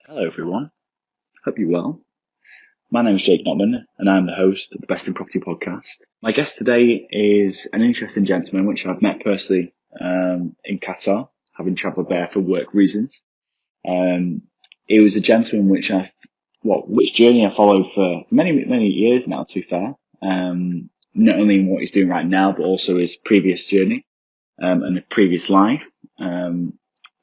Hello everyone, hope you're well. My name is Jake Notman and I'm the host of the Best in Property podcast. My guest today is an interesting gentleman which I've met personally in Qatar, having travelled there for work reasons. It was a gentleman which journey I followed for many years now, to be fair. Not only in what he's doing right now, but also his previous journey and a previous life. The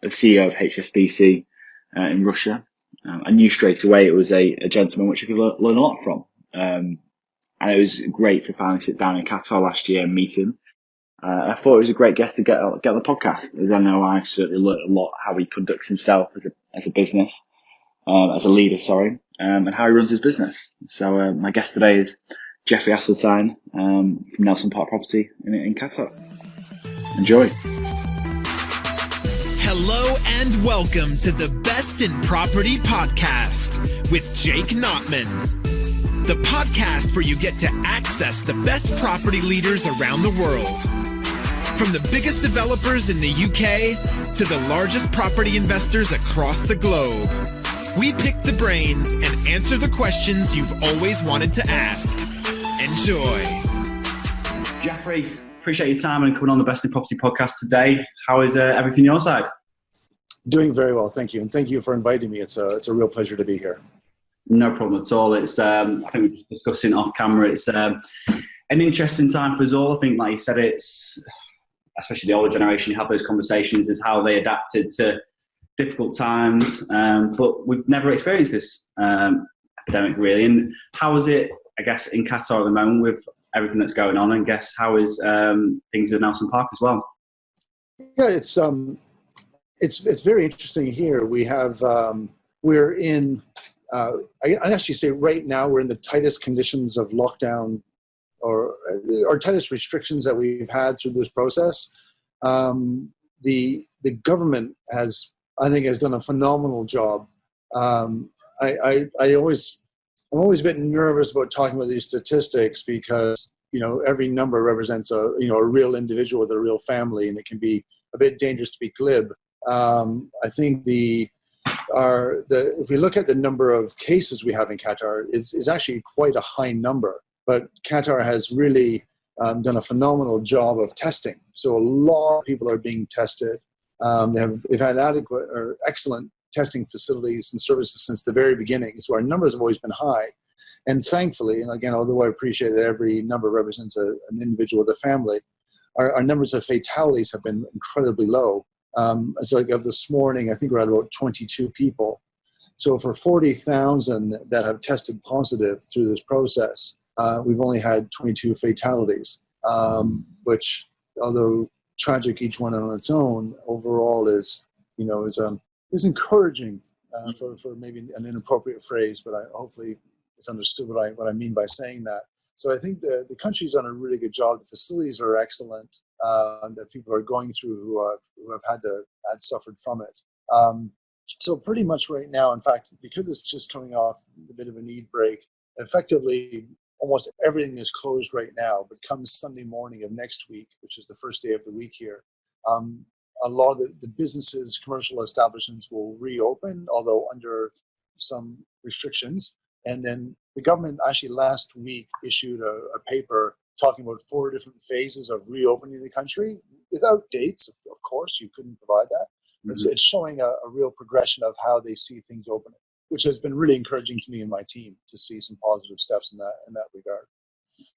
CEO of HSBC in Russia. I knew straight away it was a gentleman which I could learn a lot from. And it was great to finally sit down in Qatar last year and meet him. I thought it was a great guest to get on the podcast, as I know I've certainly learned a lot how he conducts himself as a business, as a leader, and how he runs his business. So my guest today is Jeffrey Asselstine from NelsonPark Property in Qatar. Enjoy. Hello and welcome to the Best in Property podcast with Jake Notman. The podcast where you get to access the best property leaders around the world. From the biggest developers in the UK to the largest property investors across the globe. We pick the brains and answer the questions you've always wanted to ask. Enjoy. Jeffrey, appreciate your time and coming on the Best in Property podcast today. How is everything on your side? Doing very well, thank you. And thank you for inviting me. It's a real pleasure to be here. No problem at all. It's I think we were discussing off camera. It's an interesting time for us all. I think, like you said, it's especially the older generation, you have those conversations, is how they adapted to difficult times. But we've never experienced this epidemic really. And how is it, I guess, in Qatar at the moment with everything that's going on? And guess how is things at NelsonPark as well? Yeah, it's very interesting here. We have we're in I actually say right now we're in the tightest conditions of lockdown or tightest restrictions that we've had through this process. The government has done a phenomenal job. I'm always a bit nervous about talking about these statistics because every number represents a real individual with a real family, and it can be a bit dangerous to be glib. I think if we look at the number of cases we have in Qatar, is actually quite a high number. But Qatar has really done a phenomenal job of testing. So a lot of people are being tested. They've had adequate or excellent testing facilities and services since the very beginning. So our numbers have always been high. And thankfully, and again, although I appreciate that every number represents an individual with a family, our numbers of fatalities have been incredibly low. So like of this morning, I think we're at about 22 people. So for 40,000 that have tested positive through this process, we've only had 22 fatalities, which, although tragic each one on its own, overall is encouraging, for maybe an inappropriate phrase, but hopefully it's understood what I mean by saying that. So I think the country's done a really good job. The facilities are excellent that people are going through who have suffered from it. So pretty much right now, in fact, because it's just coming off a bit of an Eid break, effectively almost everything is closed right now. But come Sunday morning of next week, which is the first day of the week here, a lot of the businesses, commercial establishments will reopen, although under some restrictions. And then the government actually last week issued a paper talking about 4 different phases of reopening the country without dates. Of course, you couldn't provide that. Mm-hmm. It's showing a real progression of how they see things opening, which has been really encouraging to me and my team to see some positive steps in that regard.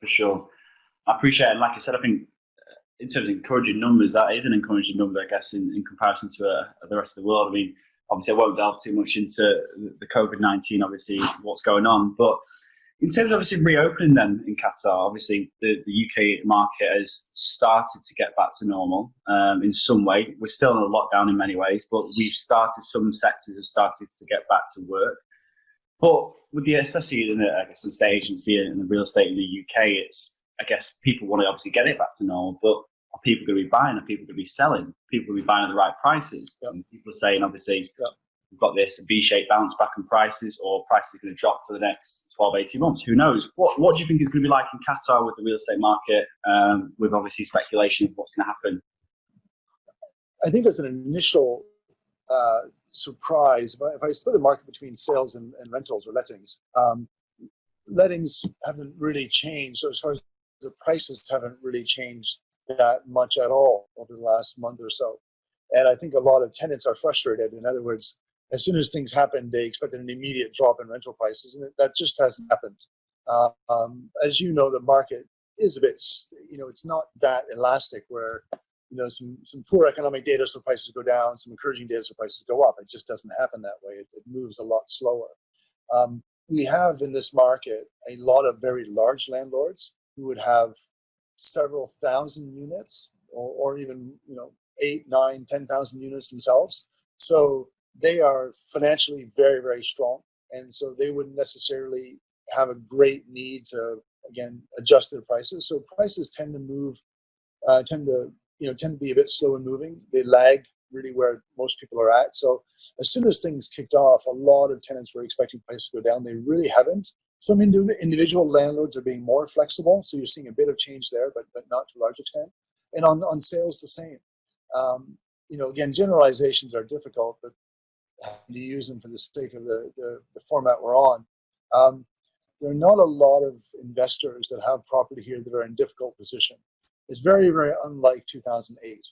For sure. I appreciate it. And like I said, I think in terms of encouraging numbers, that is an encouraging number, I guess, in comparison to the rest of the world. I mean, obviously, I won't delve too much into the COVID-19, obviously, what's going on. But in terms of obviously reopening then in Qatar, obviously the UK market has started to get back to normal in some way. We're still in a lockdown in many ways, but some sectors have started to get back to work. But with the especially in the estate agency and the real estate in the UK, it's, I guess, people want to obviously get it back to normal, but are people going to be buying? Are people going to be selling? People will be buying at the right prices. Yep. And people are saying, obviously, we've got this V-shaped bounce back in prices, or prices are going to drop for the next 12, 18 months. Who knows? What do you think it's going to be like in Qatar with the real estate market, with obviously speculation of what's going to happen? I think there's an initial surprised. If I split the market between sales and rentals or lettings, lettings haven't really changed. So as far as the prices haven't really changed that much at all over the last month or so. And I think a lot of tenants are frustrated. In other words, as soon as things happen, they expect an immediate drop in rental prices, and that just hasn't happened. As you know, the market is a bit, it's not that elastic where, some poor economic data so prices go down, some encouraging data so prices go up. It just doesn't happen that way. It moves a lot slower. We have in this market a lot of very large landlords who would have several thousand units or even, 8, 9, 10,000 units themselves. So they are financially very, very strong. And so they wouldn't necessarily have a great need to, again, adjust their prices. So prices tend to move, tend to be a bit slow in moving. They lag really where most people are at. So as soon as things kicked off, a lot of tenants were expecting prices to go down. They really haven't. Some individual landlords are being more flexible. So you're seeing a bit of change there, but not to a large extent. And on sales, the same. Again, generalizations are difficult, but to use them for the sake of the format we're on. There are not a lot of investors that have property here that are in difficult position. It's very, very unlike 2008.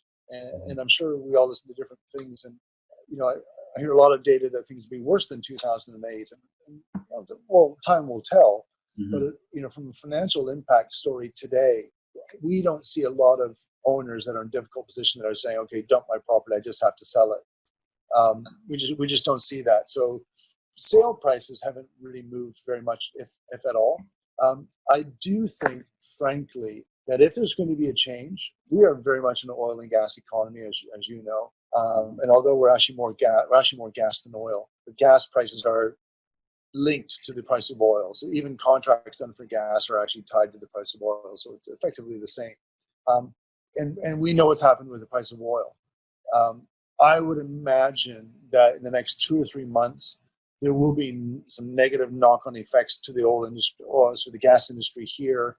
And I'm sure we all listen to different things. And, I hear a lot of data that things will be worse than 2008. And well, time will tell. Mm-hmm. But, from a financial impact story today, we don't see a lot of owners that are in difficult position that are saying, okay, dump my property, I just have to sell it. We just don't see that. So sale prices haven't really moved very much, if at all. I do think, frankly, that if there's going to be a change, we are very much an oil and gas economy, as you know. And although we're actually more gas than oil, the gas prices are linked to the price of oil. So even contracts done for gas are actually tied to the price of oil. So it's effectively the same. And we know what's happened with the price of oil. I would imagine that in the next 2 or 3 months, there will be some negative knock-on effects to the oil industry, or so the gas industry here.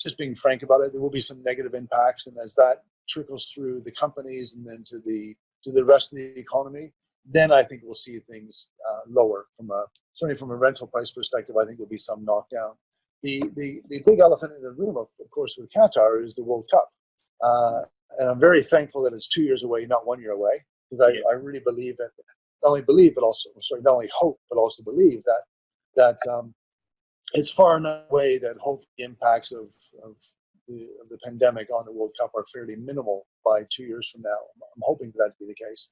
Just being frank about it, there will be some negative impacts, and as that trickles through the companies and then to the rest of the economy, then I think we'll see things lower certainly from a rental price perspective. I think there'll be some knockdown. The big elephant in the room, of course, with Qatar is the World Cup. And I'm very thankful that it's 2 years away, not 1 year away, because I really believe that, not only hope, but also believe that it's far enough away that hopefully the impacts of the pandemic on the World Cup are fairly minimal by 2 years from now. I'm hoping for that to be the case.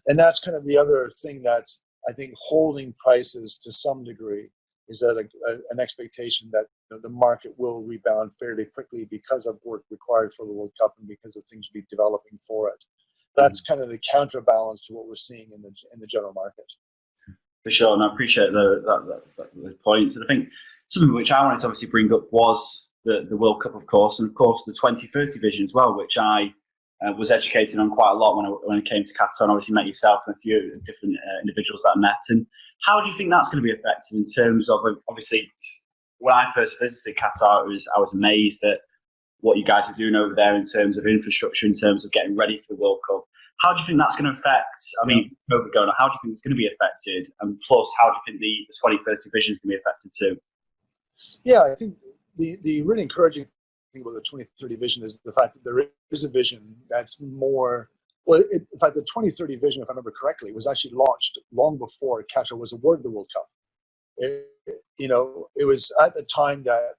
And that's kind of the other thing that's, I think, holding prices to some degree, is that an expectation that the market will rebound fairly quickly because of work required for the World Cup and because of things will be developing for it. That's kind of the counterbalance to what we're seeing in the general market. For sure, and I appreciate the points. And I think something which I wanted to obviously bring up was the World Cup, of course, and of course the 2030 vision as well, which I was educated on quite a lot when I came to Qatar, and obviously met yourself and a few different individuals that I met. And how do you think that's going to be affected in terms of, obviously, when I first visited Qatar, I was amazed at what you guys are doing over there in terms of infrastructure, in terms of getting ready for the World Cup. How do you think that's going to affect, COVID going on, how do you think it's going to be affected? And plus, how do you think the 2030 vision is going to be affected too? Yeah, I think the really encouraging thing about the 2030 vision is the fact that there is a vision that's more, in fact, the 2030 vision, if I remember correctly, was actually launched long before Qatar was awarded the World Cup. It was at the time that,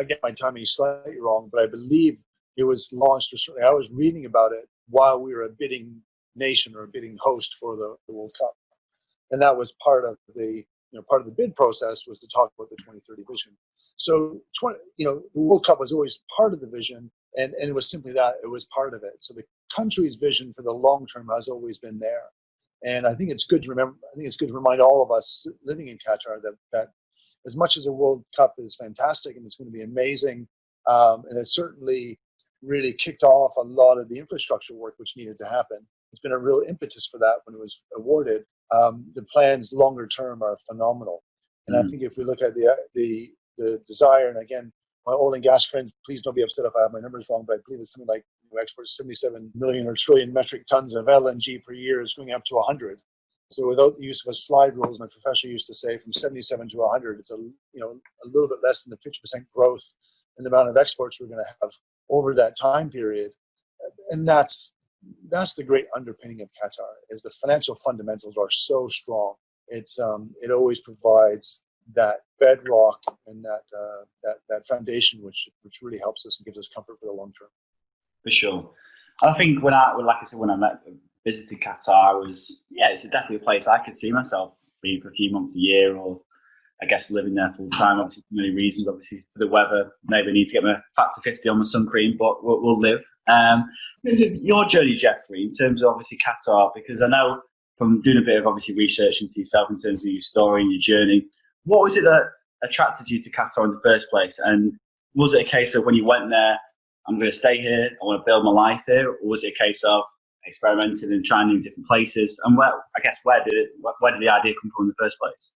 again, my timing is slightly wrong, but I believe it was launched, or certainly I was reading about it while we were a bidding nation or a bidding host for the World Cup. And that was part of the bid process, was to talk about the 2030 vision. So, the World Cup was always part of the vision, and it was simply that, it was part of it. So the country's vision for the long term has always been there. And I think it's good to remember, remind all of us living in Qatar that as much as the World Cup is fantastic and it's going to be amazing, and it's certainly really kicked off a lot of the infrastructure work which needed to happen. It's been a real impetus for that when it was awarded. The plans longer term are phenomenal. And I think if we look at the desire, and again, my oil and gas friends, please don't be upset if I have my numbers wrong, but I believe it's something like who exports 77 million or trillion metric tons of LNG per year, is going up to 100. So without the use of a slide rule, as my professor used to say, from 77 to 100, it's a little bit less than the 50% growth in the amount of exports we're going to have over that time period. And that's the great underpinning of Qatar, is the financial fundamentals are so strong. It always provides that bedrock and that foundation which really helps us and gives us comfort for the long term. For sure. I think when I visited Qatar, it's definitely a place I could see myself being for a few months a year, or I guess living there full time. Obviously, for many reasons. Obviously, for the weather, maybe I need to get my factor 50 on my sun cream, but we'll live. In terms of your journey, Jeffrey, in terms of obviously Qatar, because I know from doing a bit of obviously research into yourself in terms of your story and your journey, what was it that attracted you to Qatar in the first place? And was it a case of when you went there, I'm going to stay here, I want to build my life here, or was it a case of experimenting and trying new different places? And where did the idea come from in the first place?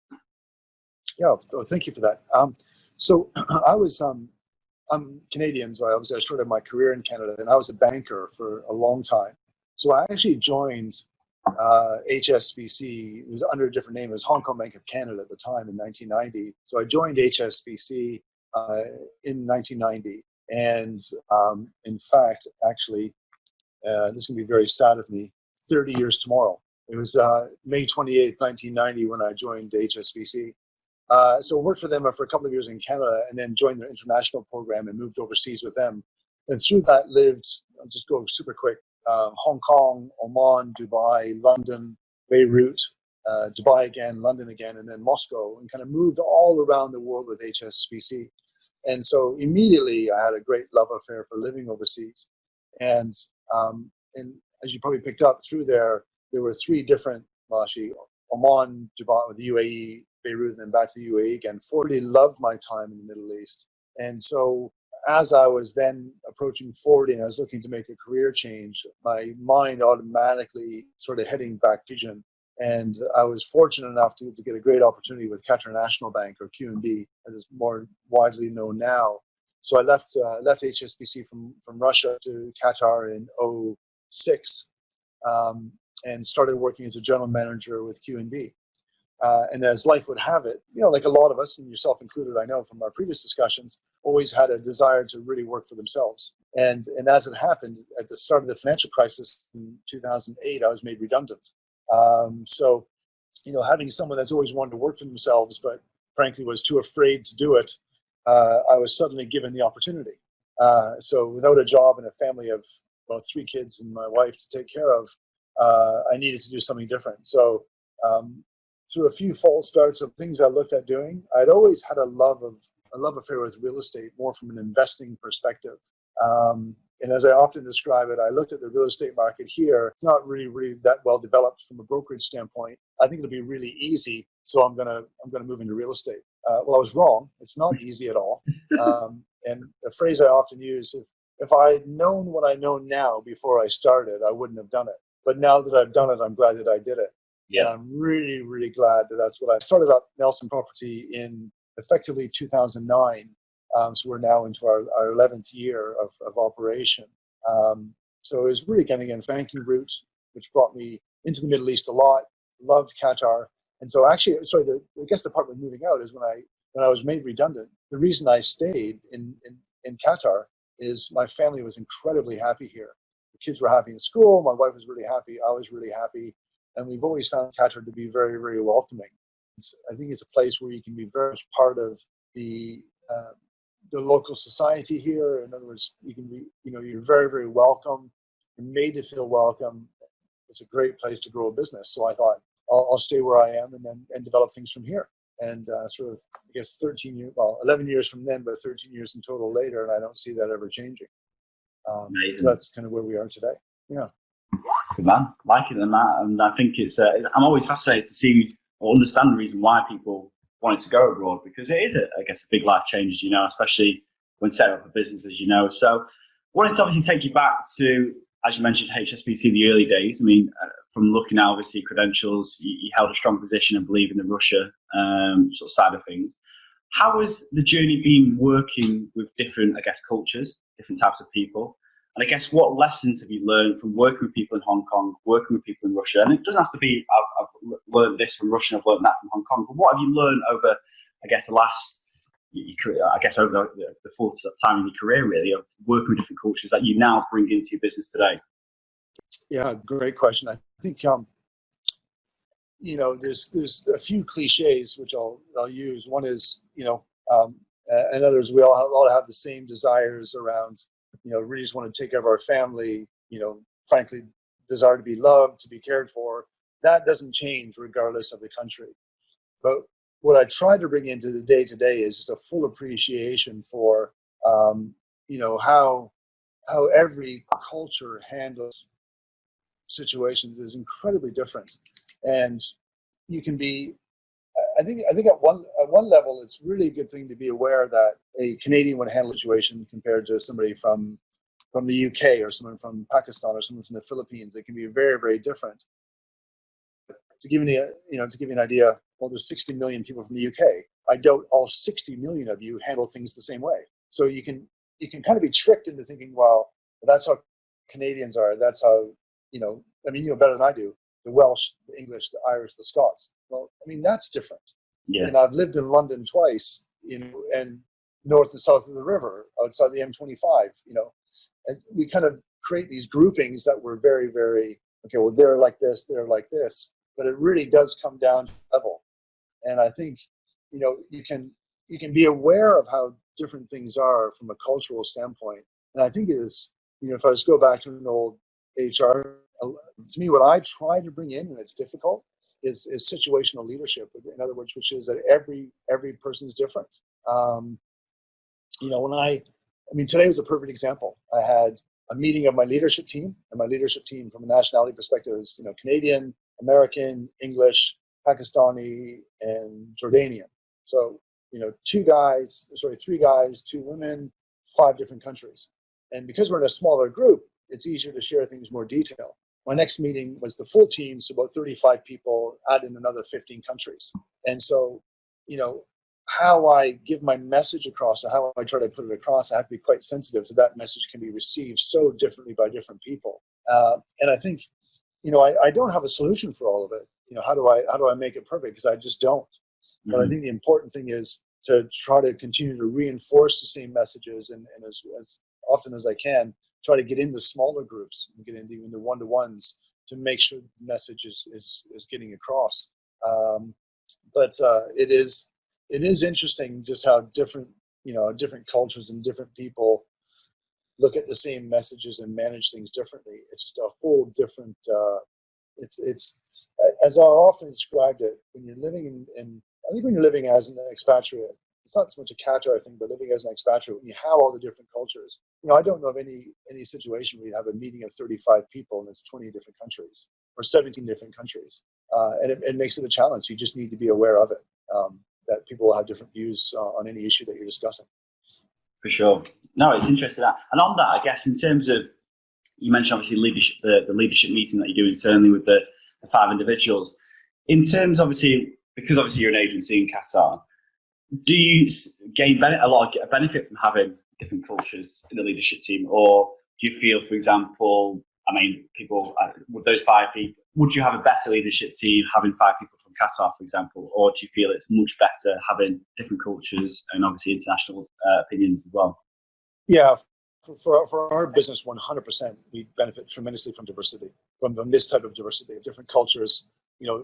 Yeah, well, thank you for that. So I'm Canadian, so I started my career in Canada, and I was a banker for a long time. So I actually joined HSBC. It was under a different name. It was Hong Kong Bank of Canada at the time in 1990. So I joined HSBC in 1990. And in fact, actually, this is going to be very sad of me, 30 years tomorrow. It was May 28th, 1990 when I joined HSBC. So I worked for them for a couple of years in Canada, and then joined their international program and moved overseas with them. And through that lived, I'll just go super quick, Hong Kong, Oman, Dubai, London, Beirut, Dubai again, London again, and then Moscow, and kind of moved all around the world with HSBC. And so immediately I had a great love affair for living overseas. And as you probably picked up through there were three different, well, actually, Oman, Dubai, the UAE, Beirut, and then back to the UAE again. 40 loved my time in the Middle East. And so as I was then approaching 40 and I was looking to make a career change, my mind automatically sort of heading back to region. And I was fortunate enough to get a great opportunity with Qatar National Bank, or QNB, as it's more widely known now. So I left HSBC from Russia to Qatar in 2006, and started working as a general manager with QNB. And as life would have it, like a lot of us, and yourself included, I know from our previous discussions, always had a desire to really work for themselves. And as it happened, at the start of the financial crisis in 2008, I was made redundant. So, having someone that's always wanted to work for themselves, but frankly was too afraid to do it, I was suddenly given the opportunity. So without a job and a family of about 3 kids and my wife to take care of, I needed to do something different. So through a few false starts of things I looked at doing, I'd always had a love affair with real estate, more from an investing perspective. And as I often describe it, I looked at the real estate market here. It's not really that well developed from a brokerage standpoint. I think it'll be really easy, so I'm gonna move into real estate. Well, I was wrong. It's not easy at all. And the phrase I often use, if I had known what I know now before I started, I wouldn't have done it. But now that I've done it, I'm glad that I did it. Yeah. And I'm really, really glad that that's what I started up Nelson Property in effectively 2009. So we're now into our 11th year of operation. So it was really getting in banking route, which brought me into the Middle East a lot. Loved Qatar. And so actually, I guess the part with moving out is when I was made redundant. The reason I stayed in Qatar is my family was incredibly happy here. The kids were happy in school. My wife was really happy. I was really happy. And we've always found Qatar to be very, very welcoming. I think it's a place where you can be very much part of the local society here. In other words, you can be, you're very, very welcome. You're made to feel welcome. It's a great place to grow a business. So I thought I'll stay where I am and develop things from here. And sort of, I guess 11 years from then, but 13 years in total later, and I don't see that ever changing. Amazing. So that's kind of where we are today. Yeah. Good man. Like it and that. And I think it's, I'm always fascinated to see or understand the reason why people wanted to go abroad, because it is, I guess, a big life change, especially when setting up a business, as you know. So I wanted to obviously take you back to, as you mentioned, HSBC in the early days. I mean, from looking at obviously credentials, you held a strong position and believe in the Russia sort of side of things. How has the journey been working with different, I guess, cultures, different types of people? And I guess what lessons have you learned from working with people in Hong Kong, working with people in Russia? And it doesn't have to be, I've learned this from Russia, I've learned that from Hong Kong, but what have you learned over, I guess, the last, I guess, over the full time in your career, really, of working with different cultures that you now bring into your business today? Yeah, great question. I think, there's a few cliches which I'll use. One is, and others, we all have the same desires around, really just want to take care of our family, frankly, desire to be loved, to be cared for. That doesn't change regardless of the country. But what I try to bring into the day-to-day is just a full appreciation for, how every culture handles situations is incredibly different. And you can be, I think at one level, it's really a good thing to be aware that a Canadian would handle a situation compared to somebody from the UK or someone from Pakistan or someone from the Philippines. It can be very, very different. To give you an idea, well, there's 60 million people from the UK. I doubt all 60 million of you handle things the same way. So you can kind of be tricked into thinking, well, that's how Canadians are. That's how, better than I do. The Welsh, the English, the Irish, the Scots. Well, that's different. Yeah. And I've lived in London twice, and north and south of the river, outside the M25, and we kind of create these groupings that were very, very, okay, well, they're like this, but it really does come down to level. And I think, you can be aware of how different things are from a cultural standpoint. And I think it is, if I was to go back to an old HR, to me, what I try to bring in, and it's difficult, is situational leadership. In other words, which is that every person is different. Today was a perfect example. I had a meeting of my leadership team, and my leadership team from a nationality perspective is, Canadian, American, English, Pakistani, and Jordanian. So, three guys, 2 women, 5 different countries. And because we're in a smaller group, it's easier to share things more detail. My next meeting was the full team, so about 35 people, add in another 15 countries. And so, how I give my message across, or how I try to put it across, I have to be quite sensitive to that message can be received so differently by different people. And I think, I don't have a solution for all of it. How do I make it perfect? Because I just don't. Mm-hmm. But I think the important thing is to try to continue to reinforce the same messages, and as often as I can, try to get into smaller groups and get into one-to-ones to make sure the message is getting across. But it is interesting just how different cultures and different people look at the same messages and manage things differently. It's just a whole different. It's as I often described it, when you're living I think when you're living as an expatriate, it's not so much a Qatar thing, but living as an expatriate, when you have all the different cultures. I don't know of any situation where you have a meeting of 35 people and it's 20 different countries or 17 different countries. And it makes it a challenge. You just need to be aware of it, that people will have different views on any issue that you're discussing. For sure. No, it's interesting. And on that, I guess, in terms of, you mentioned obviously leadership, the leadership meeting that you do internally with the 5 individuals. In terms, obviously, because obviously you're an agency in Qatar, do you gain a lot of benefit from having different cultures in the leadership team? Or do you feel, for example, people, with those 5 people, would you have a better leadership team having 5 people from Qatar, for example? Or do you feel it's much better having different cultures and obviously international opinions as well? Yeah, for our business, 100%, we benefit tremendously from diversity, from this type of diversity of different cultures. I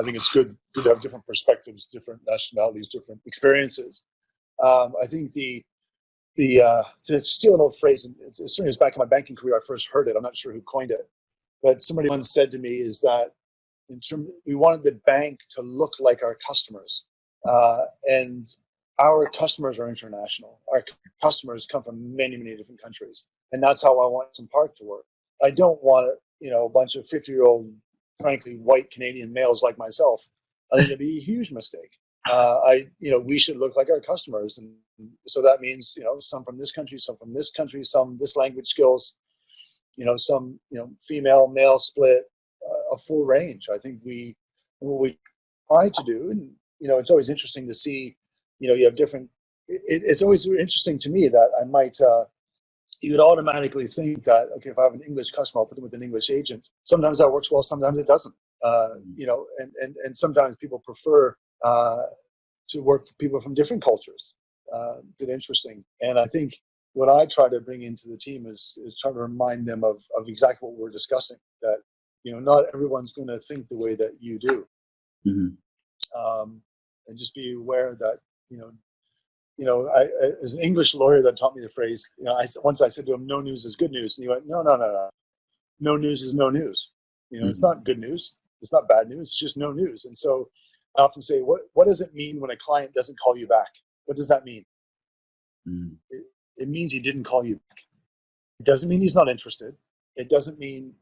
think it's good to have different perspectives, different nationalities, different experiences. I think to steal an old phrase, and it certainly was back in my banking career, I first heard it. I'm not sure who coined it, but somebody once said to me is that we wanted the bank to look like our customers, and our customers are international. Our customers come from many, many different countries, and that's how I want NelsonPark to work. I don't want a bunch of 50-year-old, frankly, white Canadian males like myself. I think it'd be a huge mistake. We should look like our customers, and so that means some from this country, some from this country, some this language skills, some female, male split, a full range. I think what we try to do, and it's always interesting to see, you have different. It's always interesting to me that I might you would automatically think that, okay, if I have an English customer, I'll put them with an English agent. Sometimes that works well, sometimes it doesn't. And sometimes people prefer to work with people from different cultures. That's interesting. And I think what I try to bring into the team is try to remind them of exactly what we're discussing, that, not everyone's going to think the way that you do. And just be aware that, I, as an English lawyer that taught me the phrase, once I said to him, no news is good news. And he went, no. No news is no news. It's not good news. It's not bad news. It's just no news. And so I often say, what does it mean when a client doesn't call you back? What does that mean? It means he didn't call you back. It doesn't mean he's not interested. It doesn't mean,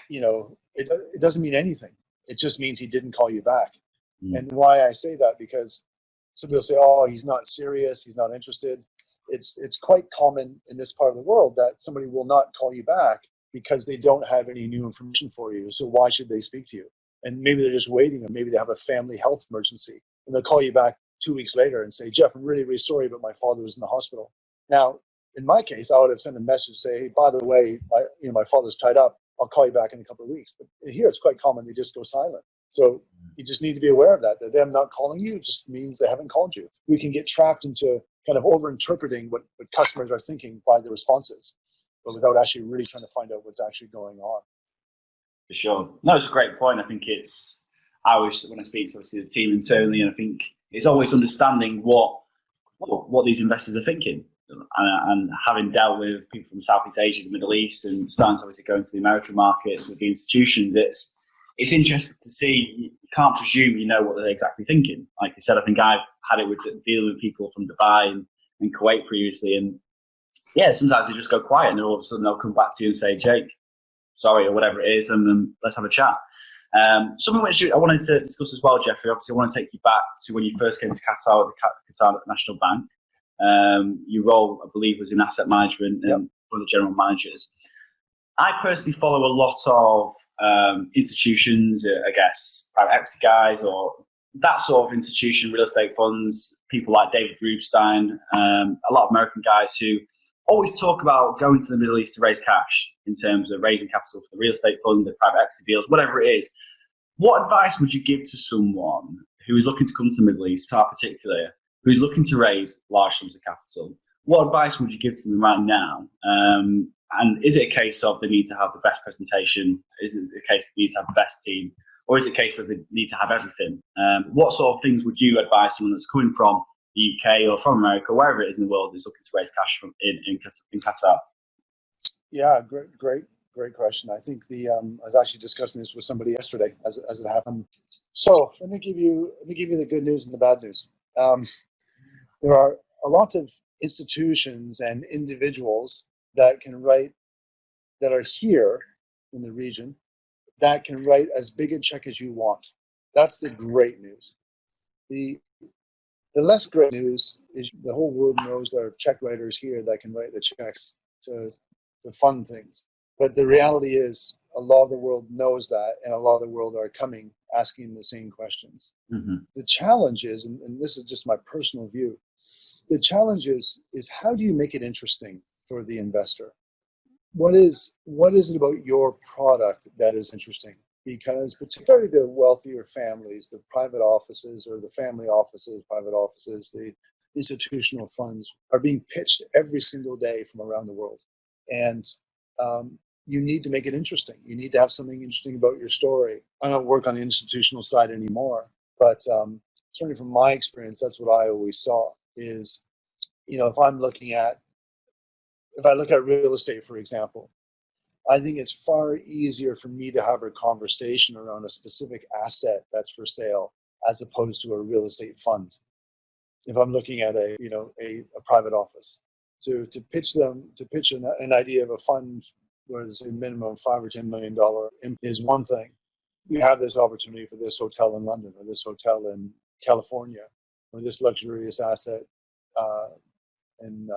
it doesn't mean anything. It just means he didn't call you back. And why I say that, because some people say, oh, he's not serious, he's not interested. It's quite common in this part of the world that somebody will not call you back because they don't have any new information for you. So why should they speak to you? And maybe they're just waiting, or maybe they have a family health emergency, and they'll call you back 2 weeks later and say, Jeff, I'm really, really sorry, but my father was in the hospital. Now, in my case, I would have sent a message to say, hey, by the way, my father's tied up. I'll call you back in a couple of weeks. But here it's quite common. They just go silent. So you just need to be aware of that them not calling you just means they haven't called you. We can get trapped into kind of over-interpreting what customers are thinking by the responses, but without actually really trying to find out what's actually going on. For sure. No, it's a great point. I think I always, when I speak to obviously the team internally, and I think it's always understanding what these investors are thinking. And having dealt with people from Southeast Asia, the Middle East, and starting to obviously go into the American markets with the institutions, it's interesting to see. You can't presume you know what they're exactly thinking. Like I said, I think I've had it with dealing with people from Dubai and Kuwait previously, and yeah, sometimes they just go quiet, and then all of a sudden they'll come back to you and say, Jake, sorry, or whatever it is, and then let's have a chat. Something which I wanted to discuss as well, Jeffrey. Obviously, I want to take you back to when you first came to Qatar with the Qatar National Bank. Your role, I believe, was in asset management and one of the general managers. I personally follow a lot of institutions, I guess, private equity guys or that sort of institution, real estate funds, people like David Rubstein, a lot of American guys who always talk about going to the Middle East to raise cash in terms of raising capital for the real estate fund, the private equity deals, whatever it is. What advice would you give to someone who is looking to come to the Middle East, Qatar particularly, who is looking to raise large sums of capital? What advice would you give to them right now? And is it a case of they need to have the best presentation? Is it a case they need to have the best team? Or is it a case that they need to have everything? What sort of things would you advise someone that's coming from the UK or from America, wherever it is in the world, who's looking to raise cash in Qatar? Yeah, great question. I think I was actually discussing this with somebody yesterday as it happened. So let me give you the good news and the bad news. There are a lot of institutions and individuals that are here in the region that can write as big a check as you want. That's the great news. The less great news is the whole world knows there are check writers here that can write the checks to fund things. But the reality is a lot of the world knows that, and a lot of the world are coming asking the same questions. Mm-hmm. The challenge is, and this is just my personal view, the challenge is how do you make it interesting for the investor? What is it about your product that is interesting? Because particularly the wealthier families, the private offices or the family offices, private offices, the institutional funds are being pitched every single day from around the world. And you need to make it interesting. You need to have something interesting about your story. I don't work on the institutional side anymore, but certainly from my experience, that's what I always saw is, if I look at real estate, for example, I think it's far easier for me to have a conversation around a specific asset that's for sale as opposed to a real estate fund. If I'm looking at a private office, to pitch an idea of a fund where there's a minimum of $5 or $10 million is one thing. We have this opportunity for this hotel in London or this hotel in California or this luxurious asset in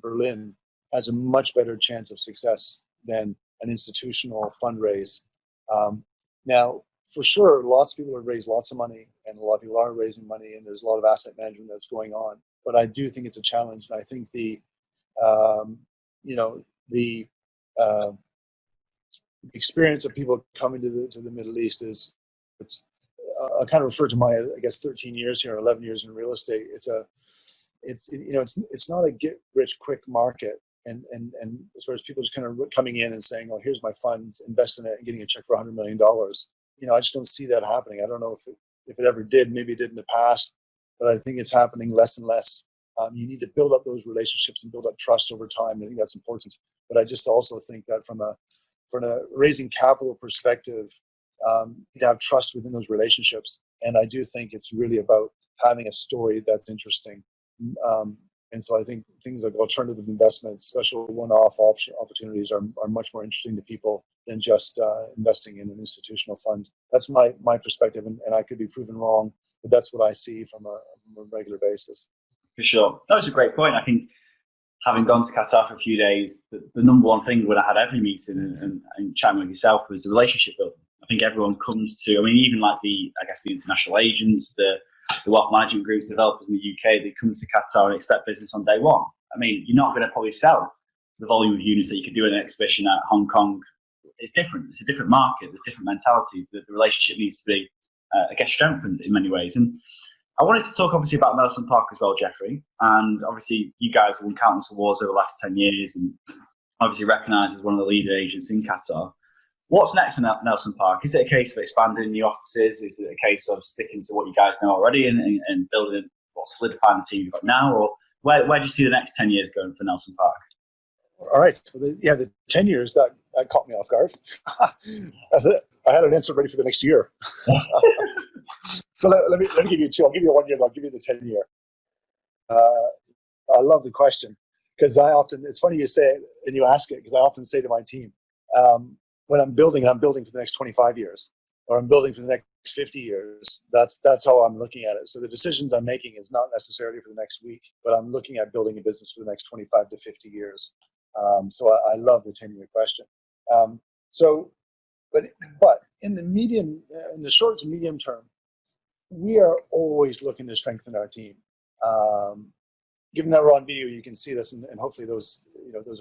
Berlin has a much better chance of success than an institutional fundraise. Now, for sure, lots of people have raised lots of money, and a lot of people are raising money, and there's a lot of asset management that's going on. But I do think it's a challenge, and I think the the experience of people coming to the Middle East is, I kind of refer to my, I guess, 13 years here, 11 years in real estate. It's not a get rich quick market. And as far as people just kind of coming in and saying, "Oh, here's my fund, invest in it," and getting a check for $100 million, I just don't see that happening. I don't know if it ever did. Maybe it did in the past, but I think it's happening less and less. You need to build up those relationships and build up trust over time. I think that's important. But I just also think that from a raising capital perspective, you have trust within those relationships. And I do think it's really about having a story that's interesting. And so I think things like alternative investments, special one-off opportunities are much more interesting to people than just investing in an institutional fund. That's my perspective, and I could be proven wrong, but that's what I see from a regular basis. For sure. That was a great point. I think having gone to Qatar for a few days, the number one thing when I had every meeting and chatting with yourself was the relationship building. I think everyone comes to, even like the international agents, the wealth management groups, developers in the UK, they come to Qatar and expect business on day one. You're not going to probably sell the volume of units that you could do in an exhibition at Hong Kong. It's different. It's a different market. There's different mentalities. The relationship needs to be, strengthened in many ways. And I wanted to talk obviously about NelsonPark as well, Jeffrey. And obviously you guys have won countless awards over the last 10 years and obviously recognised as one of the leading agents in Qatar. What's next for NelsonPark? Is it a case of expanding new offices? Is it a case of sticking to what you guys know already and building or solidifying the team you've got now? Or where do you see the next 10 years going for NelsonPark? All right. The 10 years, that caught me off guard. I had an answer ready for the next year. So let me give you two. I'll give you 1 year, I'll give you the 10 year. I love the question because it's funny you say it and you ask it because I often say to my team, when I'm building for the next 25 years or I'm building for the next 50 years. That's how I'm looking at it. So the decisions I'm making is not necessarily for the next week, but I'm looking at building a business for the next 25 to 50 years. So I love the 10-year question. But in the short to medium term, we are always looking to strengthen our team. Given that we're on video, you can see this, and hopefully those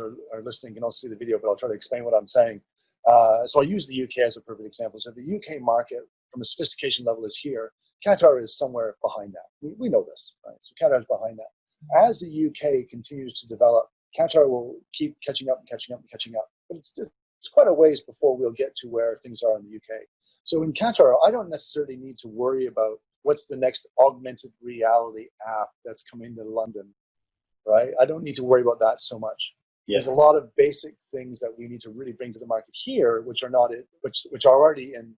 are listening can also see the video. But I'll try to explain what I'm saying. So I use the UK as a perfect example. So the UK market, from a sophistication level, is here. Qatar is somewhere behind that. We know this, right? So Qatar is behind that. As the UK continues to develop, Qatar will keep catching up and catching up and catching up. But it's quite a ways before we'll get to where things are in the UK. So in Qatar, I don't necessarily need to worry about what's the next augmented reality app that's coming to London, right? I don't need to worry about that so much. Yeah. There's a lot of basic things that we need to really bring to the market here, which are already in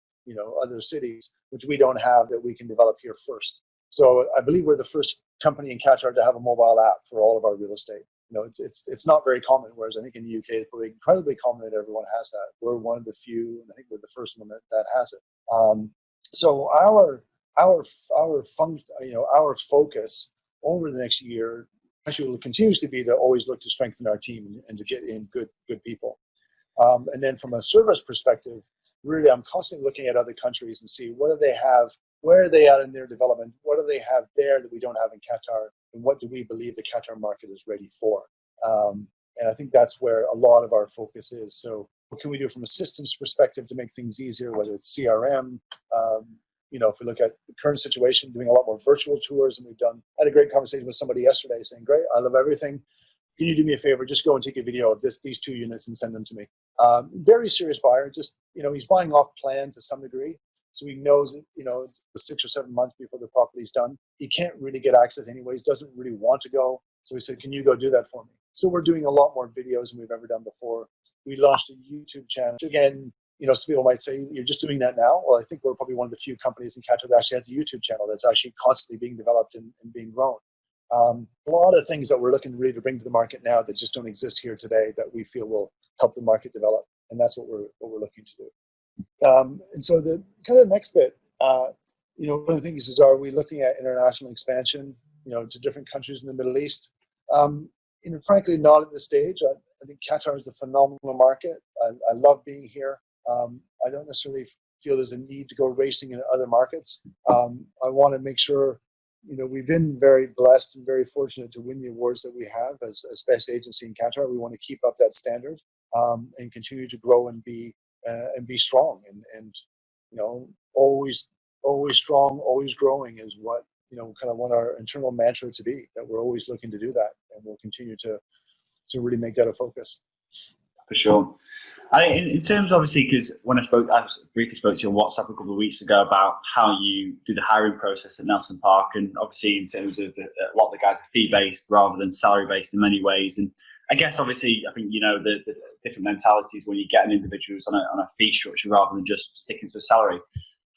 other cities, which we don't have, that we can develop here first. So I believe we're the first company in Qatar to have a mobile app for all of our real estate. It's not very common, whereas I think in the UK it's probably incredibly common that everyone has that. We're one of the few, and I think we're the first one that has it. So our focus over the next year actually will continuously be to always look to strengthen our team and to get in good people. And then from a service perspective, really I'm constantly looking at other countries and see what do they have, where are they at in their development, what do they have there that we don't have in Qatar, and what do we believe the Qatar market is ready for. And I think that's where a lot of our focus is. So what can we do from a systems perspective to make things easier, whether it's CRM, if we look at the current situation, doing a lot more virtual tours, and we've done. I had a great conversation with somebody yesterday saying, "Great, I love everything. Can you do me a favor? Just go and take a video of these 2 units and send them to me." Very serious buyer. Just he's buying off plan to some degree, so he knows that it's 6 or 7 months before the property's done. He can't really get access anyways. Doesn't really want to go. So he said, "Can you go do that for me?" So we're doing a lot more videos than we've ever done before. We launched a YouTube channel. Again, some people might say, "You're just doing that now." Well, I think we're probably one of the few companies in Qatar that actually has a YouTube channel that's actually constantly being developed and being grown. A lot of things that we're looking really to bring to the market now that just don't exist here today that we feel will help the market develop, and that's what we're looking to do. And so the kind of next bit, one of the things is, are we looking at international expansion, to different countries in the Middle East? Frankly, not at this stage. I think Qatar is a phenomenal market. I love being here. I don't necessarily feel there's a need to go racing in other markets. I want to make sure we've been very blessed and very fortunate to win the awards that we have as best agency in Qatar. We want to keep up that standard and continue to grow and be strong and always strong, always growing is what kind of want our internal mantra to be. That we're always looking to do that, and we'll continue to really make that a focus. For sure. In terms, obviously, because when I briefly spoke to you on WhatsApp a couple of weeks ago about how you do the hiring process at NelsonPark, and obviously in terms of a lot of the guys are fee-based rather than salary-based in many ways. And I guess, obviously, I think, the different mentalities when you get an individual who's on a fee structure rather than just sticking to a salary.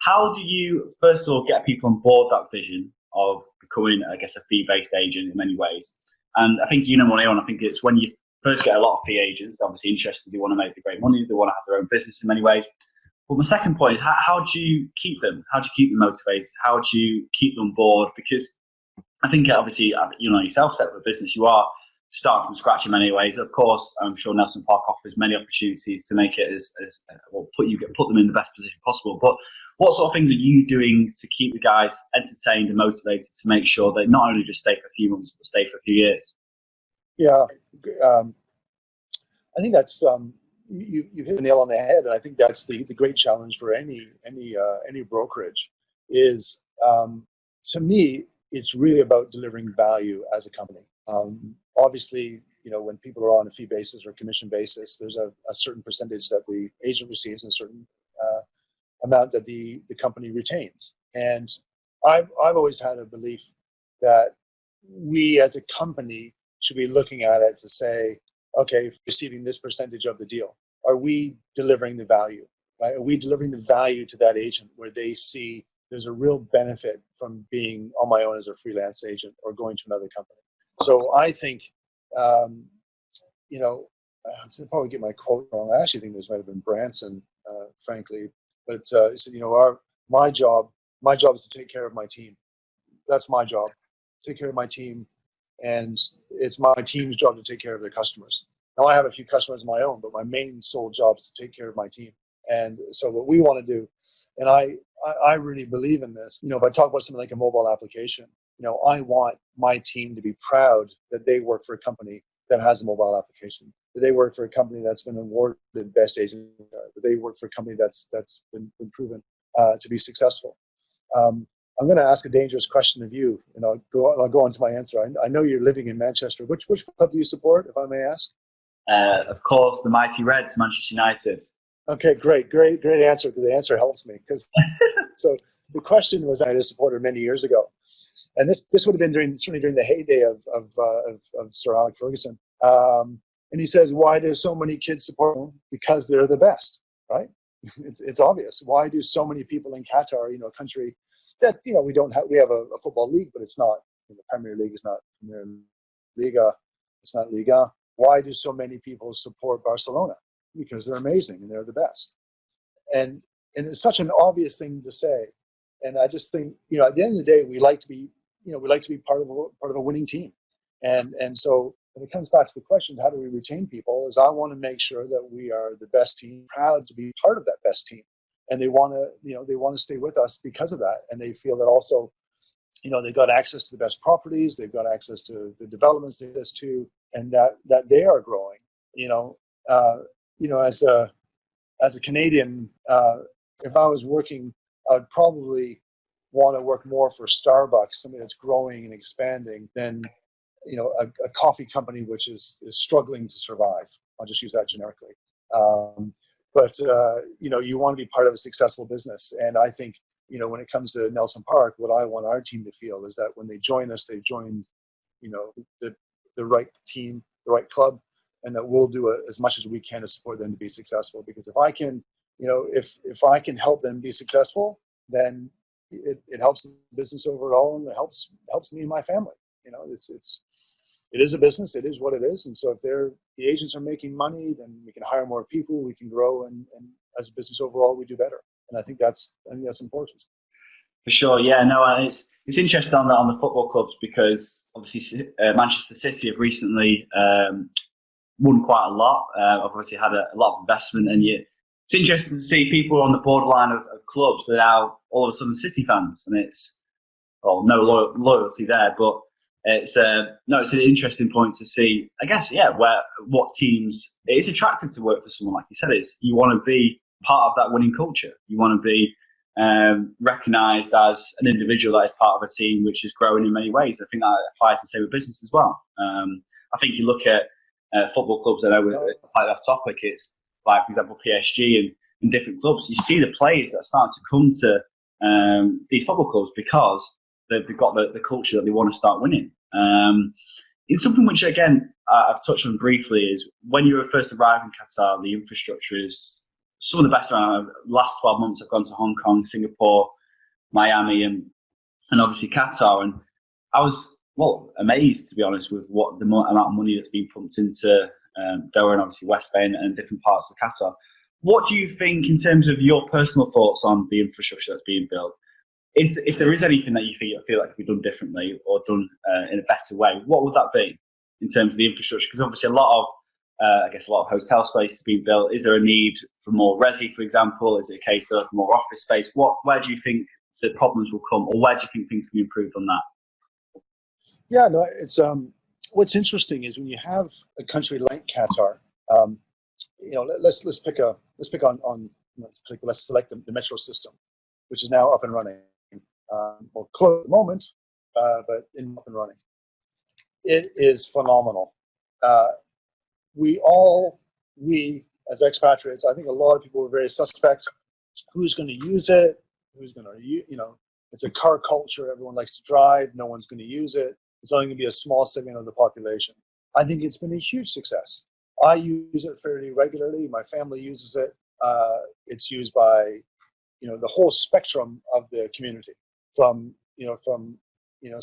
How do you, first of all, get people on board that vision of becoming, I guess, a fee-based agent in many ways? And I think, I think it's when you first get a lot of fee agents, obviously interested, they want to make the great money, they want to have their own business in many ways. But my second point is, how do you keep them? How do you keep them motivated? How do you keep them on board? Because I think, obviously, yourself set up a business, you are starting from scratch in many ways. Of course, I'm sure NelsonPark offers many opportunities to make it put them in the best position possible. But what sort of things are you doing to keep the guys entertained and motivated to make sure they not only just stay for a few months, but stay for a few years? Yeah, I think that's you've hit the nail on the head, and I think that's the great challenge for any brokerage is, to me, it's really about delivering value as a company. Obviously, when people are on a fee basis or commission basis, there's a certain percentage that the agent receives and a certain amount that the company retains. And I've always had a belief that we as a company should be looking at it to say, okay, receiving this percentage of the deal, are we delivering the value, right? Are we delivering the value to that agent where they see there's a real benefit from being on my own as a freelance agent or going to another company? So I think, I'll probably get my quote wrong. I actually think this might have been Branson, frankly, but he said, my job is to take care of my team. That's my job, take care of my team. And it's my team's job to take care of their customers. Now, I have a few customers of my own, but my main sole job is to take care of my team. And so what we want to do, and I really believe in this, if I talk about something like a mobile application, I want my team to be proud that they work for a company that has a mobile application, that they work for a company that's been awarded best agent, that they work for a company that's been proven to be successful. I'm going to ask a dangerous question of you, and I'll go on to my answer. I know you're living in Manchester. Which club do you support, if I may ask? Of course, the mighty Reds, Manchester United. Okay, great answer. The answer helps me because. So the question was, I had a supporter many years ago, and this would have been certainly during the heyday of Sir Alex Ferguson. And he says, why do so many kids support them? Because they're the best, right? It's obvious. Why do so many people in Qatar, a country that we have a football league, but it's not the Premier League is not Premier Liga, it's not Liga. Why do so many people support Barcelona? Because they're amazing and they're the best. And it's such an obvious thing to say. And I just think at the end of the day, we like to be part of a winning team. And so when it comes back to the question, how do we retain people? Is I want to make sure that we are the best team, proud to be part of that best team. And they want to stay with us because of that. And they feel that also, they've got access to the best properties, they've got access to the developments they access to, and that they are growing. As a Canadian, if I was working, I would probably want to work more for Starbucks, something that's growing and expanding, than a coffee company which is struggling to survive. I'll just use that generically. But you want to be part of a successful business. And I think, when it comes to NelsonPark, what I want our team to feel is that when they join us, they've joined, the right team, the right club, and that we'll do as much as we can to support them to be successful. Because if I can, if I can help them be successful, then it helps the business overall, and it helps me and my family. It is a business. It is what it is. And so if the agents are making money, then we can hire more people, we can grow, and as a business overall, we do better. And I think that's important. For sure, yeah. No, it's interesting on the football clubs because obviously Manchester City have recently won quite a lot. Obviously had a lot of investment, and it's interesting to see people on the borderline of clubs that are now all of a sudden City fans, and it's or no loyalty there. But it's it's an interesting point to see. I guess what teams, it's attractive to work for someone like you said. It's, you want to be part of that winning culture. You want to be recognised as an individual that is part of a team which is growing in many ways. I think that applies the same with business as well. I think you look at football clubs. I know we're quite off topic. It's like, for example, PSG and different clubs. You see the players that start to come to these football clubs because they've got the culture that they want to start winning. It's something which, again, I've touched on briefly, is when you first arrive in Qatar, the infrastructure is some of the best around. The last 12 months I've gone to Hong Kong, Singapore, Miami, and obviously Qatar, and I was amazed, to be honest, with what the amount of money that's been pumped into Doha and obviously West Bay and different parts of Qatar. What do you think, in terms of your personal thoughts on the infrastructure that's being built? If there is anything that you feel like could be done differently or done in a better way, what would that be in terms of the infrastructure? Because obviously a lot of hotel space is being built. Is there a need for more resi, for example? Is it a case of more office space? Where do you think the problems will come, or where do you think things can be improved on that? Yeah, no, it's what's interesting is when you have a country like Qatar, let's select the metro system, which is now up and running. Close at the moment, but up and running. It is phenomenal. We as expatriates, I think a lot of people were very suspect. Who's going to use it? Who's going to, it's a car culture. Everyone likes to drive. No one's going to use it. It's only going to be a small segment of the population. I think it's been a huge success. I use it fairly regularly. My family uses it. It's used by, the whole spectrum of the community, from some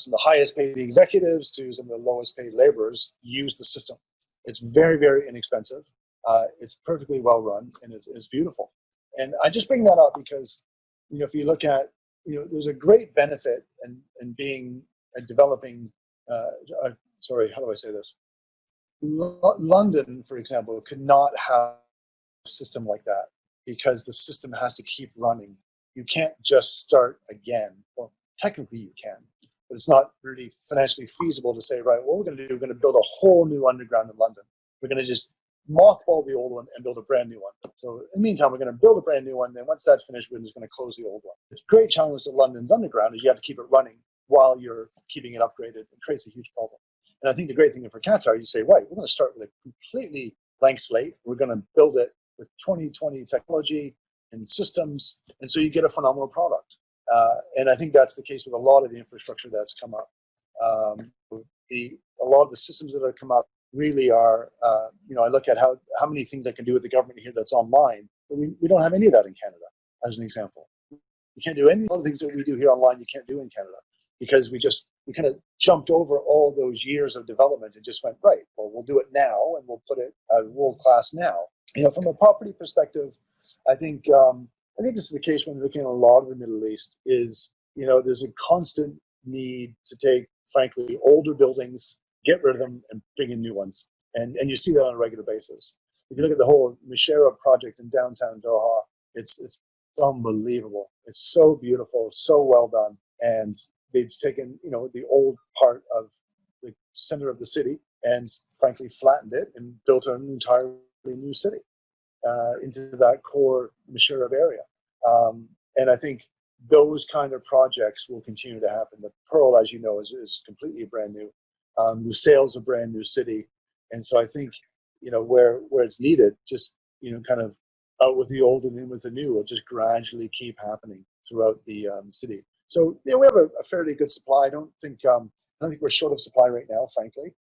of the highest paid executives to some of the lowest paid laborers use the system. It's very, very inexpensive. It's perfectly well run, and it's beautiful. And I just bring that up because, if you look at, there's a great benefit in being a developing, how do I say this? London, for example, could not have a system like that because the system has to keep running. You can't just start again. Well, technically you can, but it's not really financially feasible to say, right, what we're going to do, we're going to build a whole new underground in London. We're going to just mothball the old one and build a brand new one. So in the meantime, we're going to build a brand new one. Then once that's finished, we're just going to close the old one. The great challenge to London's underground is you have to keep it running while you're keeping it upgraded. It creates a huge problem. And I think the great thing for Qatar, you say, right, we're going to start with a completely blank slate. We're going to build it with 2020 technology and systems. And so you get a phenomenal product. And I think that's the case with a lot of the infrastructure that's come up. A lot of the systems that have come up really are, I look at how many things I can do with the government here that's online. But we don't have any of that in Canada, as an example. You can't do any of the things that we do here online you can't do in Canada, because we kind of jumped over all those years of development and just went, right, well, we'll do it now and we'll put it world-class now. From a property perspective, I think this is the case when you're looking at a lot of the Middle East is, there's a constant need to take, frankly, older buildings, get rid of them and bring in new ones. And you see that on a regular basis. If you look at the whole Mashera project in downtown Doha, it's unbelievable. It's so beautiful, so well done. And they've taken, the old part of the center of the city and frankly flattened it and built an entirely new city into that core Mashera area. And I think those kind of projects will continue to happen. The Pearl, as you know, is completely brand new. Lusail's a brand new city. And so I think, where it's needed, just, kind of out with the old and in with the new will just gradually keep happening throughout the city. So, we have a fairly good supply. I don't think we're short of supply right now, frankly.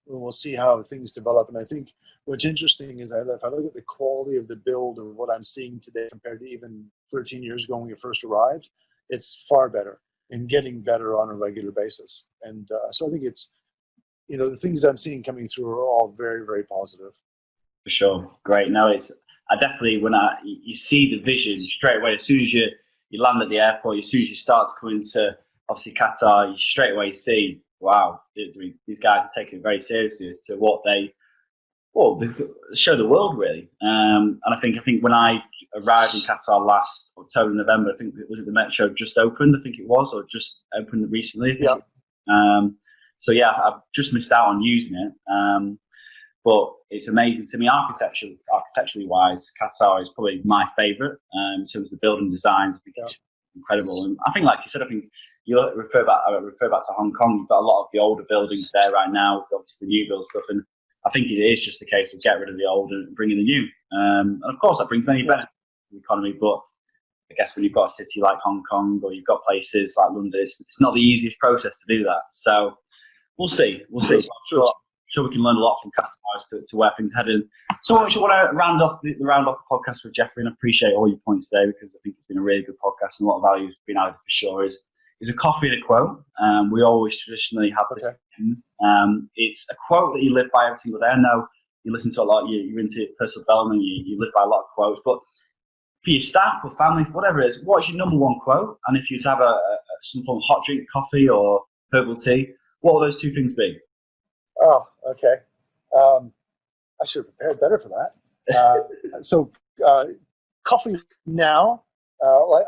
We'll see how things develop. And I think what's interesting is that if I look at the quality of the build of what I'm seeing today compared to even 13 years ago when we first arrived, it's far better and getting better on a regular basis. And so I think it's, the things I'm seeing coming through are all very, very positive. For sure. Great. No, I definitely, you see the vision straight away, as soon as you land at the airport, as soon as you start to come into, obviously, Qatar, you straight away see, wow, these guys are taking it very seriously as to what show the world really. And I think when I arrived in Qatar last October, November, I think the Metro just opened. I think it was, or just opened recently. Yeah. So yeah, I've just missed out on using it. But it's amazing to me, architecturally wise. Qatar is probably my favourite in terms of the building designs. I think it's incredible, and I think, like you said, I think you refer back to Hong Kong. You've got a lot of the older buildings there right now, with obviously the new build stuff, and I think it is just a case of get rid of the old and bring in the new. And of course, that brings many benefits to the economy. But I guess when you've got a city like Hong Kong, or you've got places like London, it's not the easiest process to do that. So we'll see. I'm sure we can learn a lot from Qatar to where things are headed. So I want to round off the podcast with Jeffrey, and I appreciate all your points today, because I think it's been a really good podcast and a lot of value has been added for sure. Is a coffee and a quote. We always traditionally have this. It's a quote that you live by every single day. I know you listen to a lot. You're into personal development. You live by a lot of quotes. But for your staff or family, whatever it is, what's your number one quote? And if you have some form of hot drink, coffee or herbal tea, what will those two things be? Oh, okay. I should have prepared better for that. So coffee now,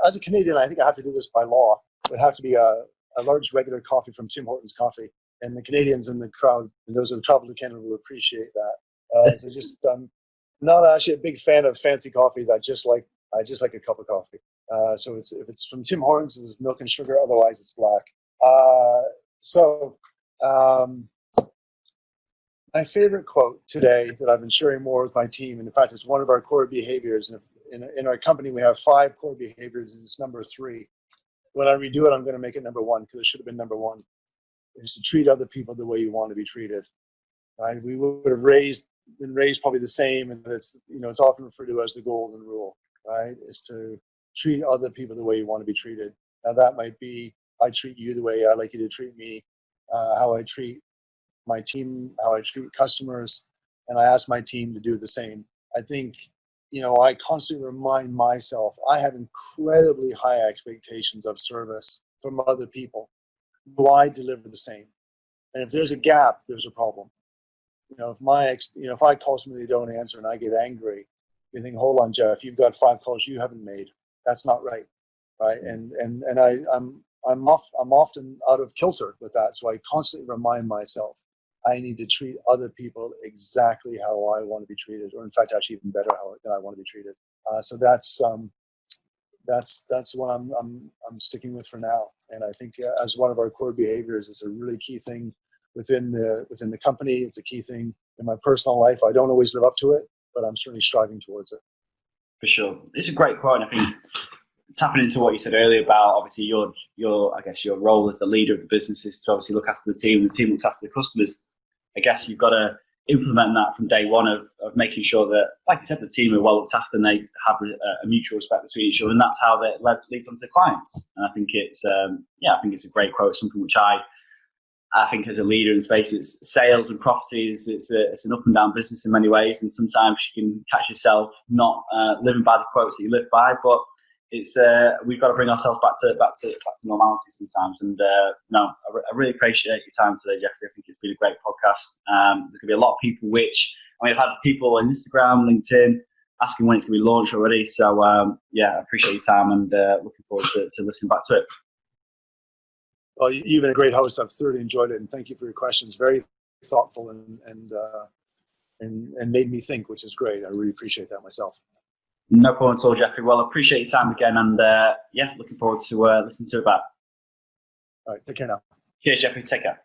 as a Canadian, I think I have to do this by law. It would have to be a large regular coffee from Tim Hortons Coffee. And the Canadians in the crowd, and those who have traveled to Canada, will appreciate that. So just not actually a big fan of fancy coffees. I just like a cup of coffee. So if it's from Tim Hortons, it's milk and sugar. Otherwise, it's black. My favorite quote today that I've been sharing more with my team, and in fact, it's one of our core behaviors. And in our company, we have 5 core behaviors, and it's number 3. When I redo it, I'm going to make it number 1, because it should have been number 1. Is to treat other people the way you want to be treated. Right? We would have been raised probably the same, and it's often referred to as the golden rule. Right? Is to treat other people the way you want to be treated. Now that might be I treat you the way I like you to treat me, how I treat my team, how I treat customers, and I ask my team to do the same. I think, I constantly remind myself I have incredibly high expectations of service from other people. Do I deliver the same? And if there's a gap, there's a problem. If I call somebody they don't answer and I get angry, you think, hold on, Jeff, you've got 5 calls you haven't made. That's not right, right? And I'm often out of kilter with that, so I constantly remind myself I need to treat other people exactly how I want to be treated, or in fact, actually even better than I want to be treated. So that's what I'm sticking with for now. And I think as one of our core behaviors, it's a really key thing within the company. It's a key thing in my personal life. I don't always live up to it, but I'm certainly striving towards it. For sure, it's a great quote. And I think tapping into what you said earlier about obviously your role as the leader of the business is to obviously look after the team. The team looks after the customers. I guess you've got to implement that from day one of making sure that, like you said, the team are well looked after and they have a mutual respect between each other, and that's how that leads on to the clients. And I think it's a great quote, something which I think as a leader in space, it's sales and properties. It's an up and down business in many ways, and sometimes you can catch yourself not living by the quotes that you live by, but it's we've got to bring ourselves back to normality sometimes. And I really appreciate your time today, Jeffrey. I think it's been a great podcast. There's going to be a lot of people I've had people on Instagram, LinkedIn asking when it's going to be launched already. So I appreciate your time, and looking forward to listening back to it. Well, you've been a great host. I've thoroughly enjoyed it, and thank you for your questions. Very thoughtful and made me think, which is great. I really appreciate that myself. No problem at all, Jeffrey. Well, I appreciate your time again, and looking forward to listening to it back. All right, take care now. Cheers, Jeffrey. Take care.